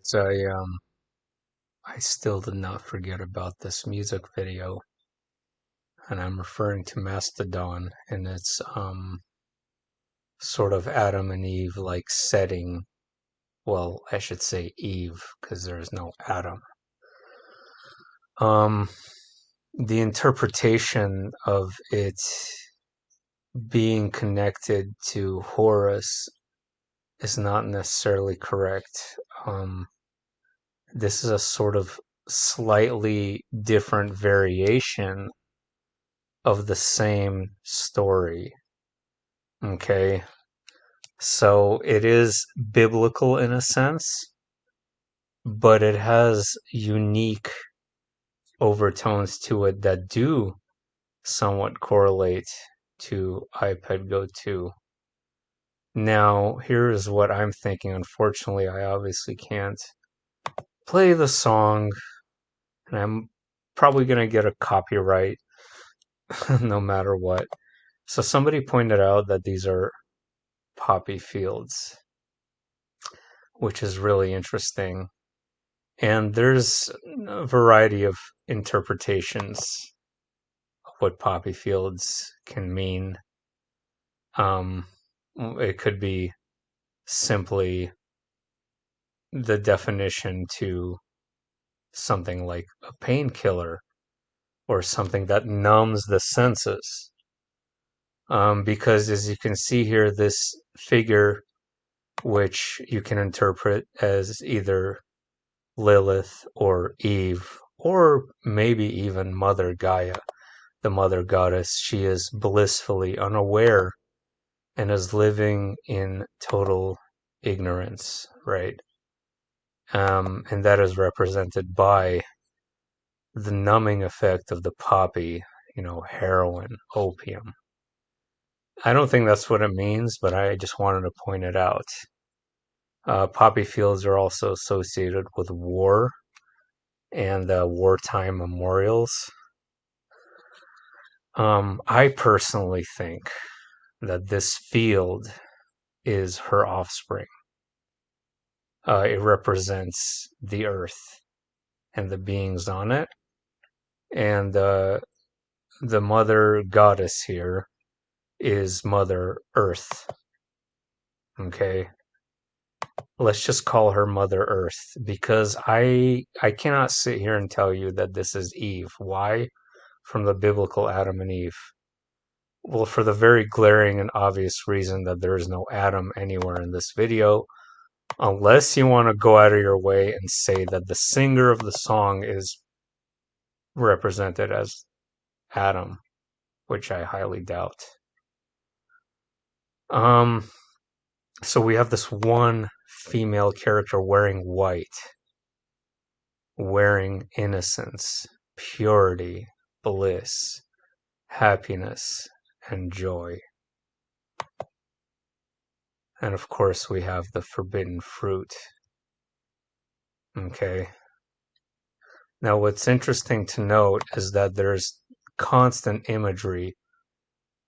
So I still did not forget about this music video, and I'm referring to Mastodon and its sort of Adam and Eve like setting. Well, I should say Eve because there is no Adam. Um, the interpretation of it being connected to Horus is not necessarily correct. This is a sort of slightly different variation of the same story. Okay, so it is biblical in a sense, but it has unique overtones to it that do somewhat correlate to iPad Go 2. Now, here is what I'm thinking. Unfortunately, I obviously can't play the song, and I'm probably going to get a copyright no matter what. So somebody pointed out that these are poppy fields, which is really interesting. And there's a variety of interpretations of what poppy fields can mean. Um, it could be simply the definition to something like a painkiller or something that numbs the senses. Because as you can see here, this figure, which you can interpret as either Lilith or Eve, or maybe even Mother Gaia, the mother goddess, she is blissfully unaware and is living in total ignorance, right? And that is represented by the numbing effect of the poppy, heroin, opium. I don't think that's what it means, but I just wanted to point it out. Poppy fields are also associated with war and wartime memorials. I personally think that this field is her offspring. It represents the earth and the beings on it. And the mother goddess here is Mother Earth. Okay? Let's just call her Mother Earth because I cannot sit here and tell you that this is Eve. Why? From the biblical Adam and Eve. Well, for the very glaring and obvious reason that there is no Adam anywhere in this video, unless you want to go out of your way and say that the singer of the song is represented as Adam, which I highly doubt. So we have this one female character wearing white, wearing innocence, purity, bliss, happiness, and joy. And of course, we have the forbidden fruit. Okay. Now, what's interesting to note is that there's constant imagery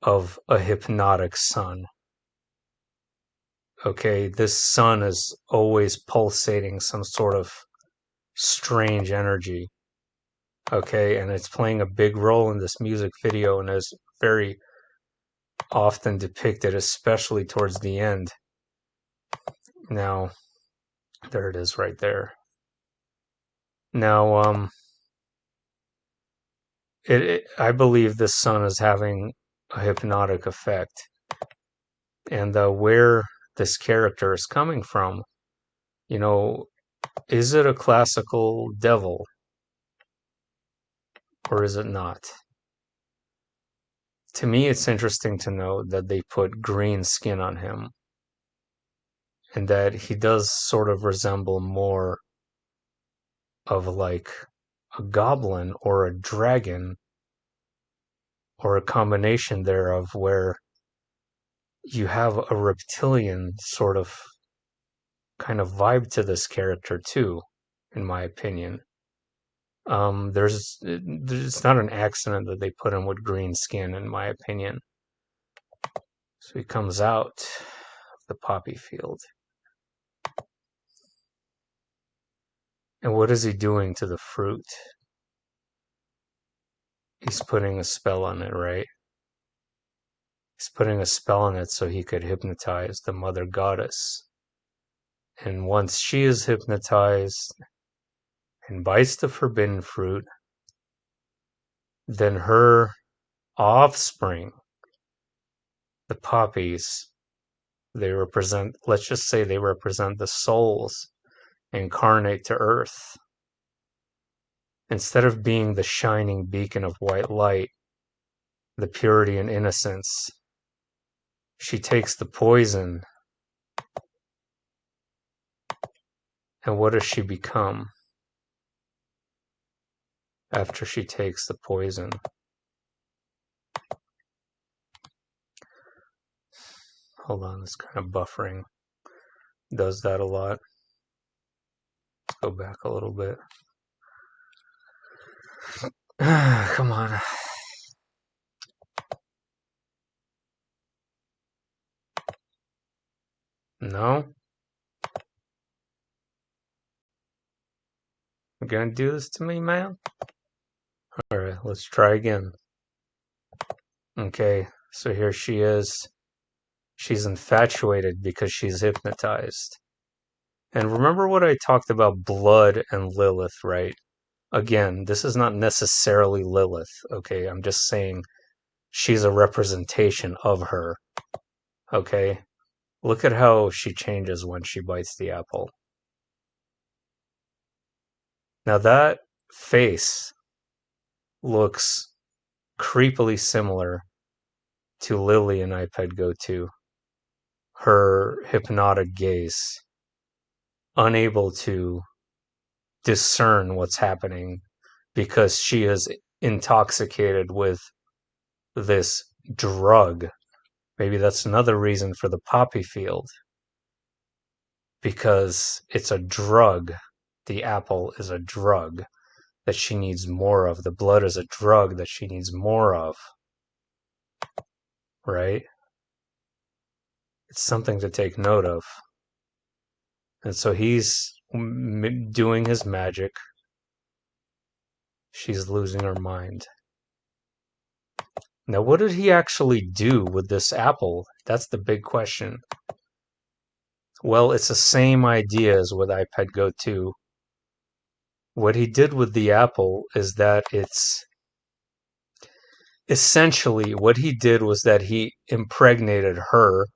of a hypnotic sun. Okay, this sun is always pulsating some sort of strange energy. Okay, and it's playing a big role in this music video and is very often depicted, especially towards the end. Now, there it is right there. Now, I believe this sun is having a hypnotic effect. And where this character is coming from, is it a classical devil? Or is it not? To me, it's interesting to note that they put green skin on him and that he does sort of resemble more of like a goblin or a dragon or a combination thereof where you have a reptilian sort of kind of vibe to this character too, in my opinion. It's not an accident that they put him with green skin, in my opinion. So he comes out of the poppy field. And what is he doing to the fruit? He's putting a spell on it, right? He's putting a spell on it so he could hypnotize the mother goddess. And once she is hypnotized and bites the forbidden fruit, then her offspring, the poppies, they represent, let's just say they represent the souls incarnate to earth. Instead of being the shining beacon of white light, the purity and innocence, she takes the poison. And what does she become after she takes the poison? Hold on, it's kind of buffering. Does that a lot. Let's go back a little bit. Come on. No? You're gonna do this to me, man? Alright, let's try again. Okay, so here she is. She's infatuated because she's hypnotized. And remember what I talked about blood and Lilith, right? Again, this is not necessarily Lilith, okay? I'm just saying she's a representation of her, okay? Look at how she changes when she bites the apple. Now that face looks creepily similar to Lily in iPad Go 2. Her hypnotic gaze, unable to discern what's happening because she is intoxicated with this drug. Maybe that's another reason for the poppy field. Because it's a drug. The apple is a drug that she needs more of. The blood is a drug that she needs more of. Right? It's something to take note of. And so he's doing his magic. She's losing her mind. Now, what did he actually do with this apple? That's the big question. Well, it's the same idea as with iPad Go 2. What he did with the apple is that it's essentially what he did was that he impregnated her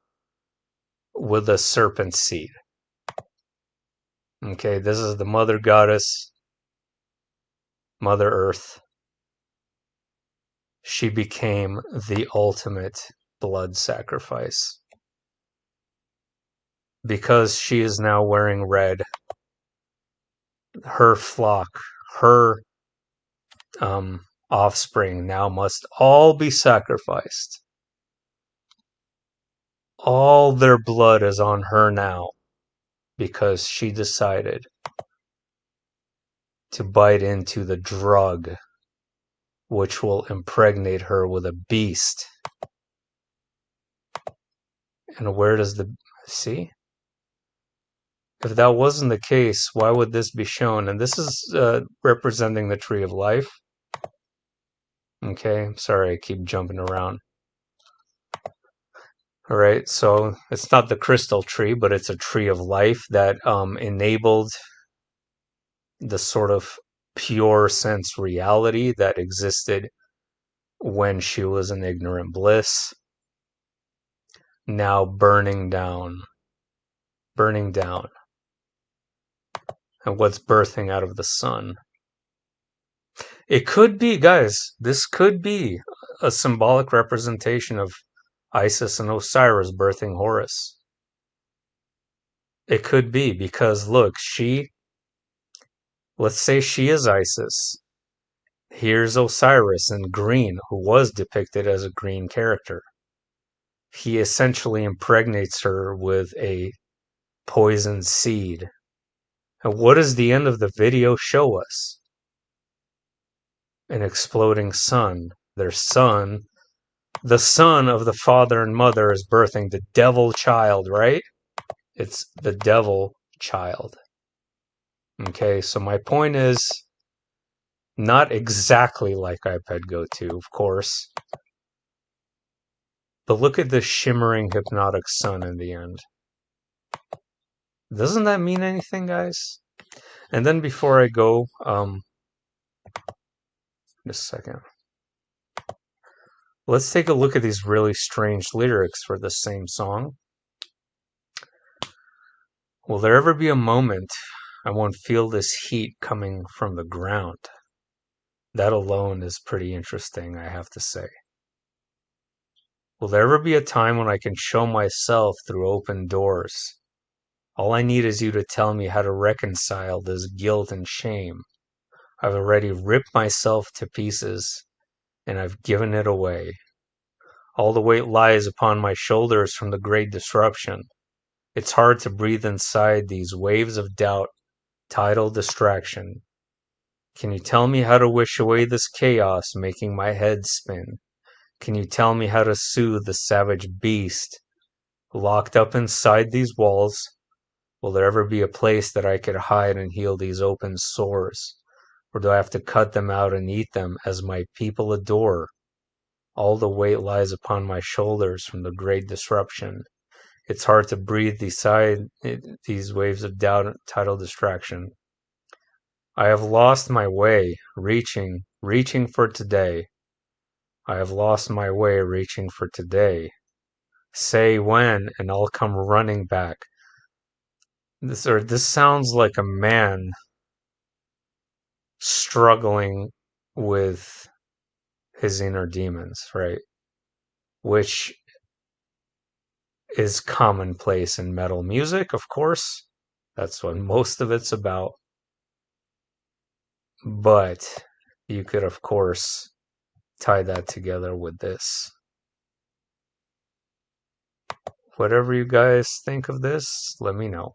with a serpent seed. Okay, this is the mother goddess, Mother Earth. She became the ultimate blood sacrifice. Because she is now wearing red, her flock, her offspring now must all be sacrificed. All their blood is on her now because she decided to bite into the drug which will impregnate her with a beast. And where does the... See? If that wasn't the case, why would this be shown? And this is representing the tree of life. Okay, sorry I keep jumping around. All right, so it's not the crystal tree, but it's a tree of life that enabled the sort of pure sense reality that existed when she was in ignorant bliss, now burning down. Burning down. And what's birthing out of the sun? It could be, guys, this could be a symbolic representation of Isis and Osiris birthing Horus. It could be because, look, let's say she is Isis. Here's Osiris in green, who was depicted as a green character. He essentially impregnates her with a poisoned seed. And what does the end of the video show us? An exploding sun. Their son, the son of the father and mother, is birthing the devil child, right? It's the devil child. Okay, so my point is not exactly like iPad Go 2, of course, but look at this shimmering hypnotic sun in the end. Doesn't that mean anything, guys? And then before I go, just a second. Let's take a look at these really strange lyrics for the same song. Will there ever be a moment I won't feel this heat coming from the ground? That alone is pretty interesting, I have to say. Will there ever be a time when I can show myself through open doors? All I need is you to tell me how to reconcile this guilt and shame. I've already ripped myself to pieces, and I've given it away. All the weight lies upon my shoulders from the great disruption. It's hard to breathe inside these waves of doubt, tidal distraction. Can you tell me how to wish away this chaos making my head spin? Can you tell me how to soothe the savage beast locked up inside these walls? Will there ever be a place that I could hide and heal these open sores? Or do I have to cut them out and eat them as my people adore? All the weight lies upon my shoulders from the great disruption. It's hard to breathe these waves of doubt and tidal distraction. I have lost my way, reaching for today. I have lost my way, reaching for today. Say when, and I'll come running back. This sounds like a man struggling with his inner demons, right? Which is commonplace in metal music, of course. That's what most of it's about. But you could, of course, tie that together with this. Whatever you guys think of this, let me know.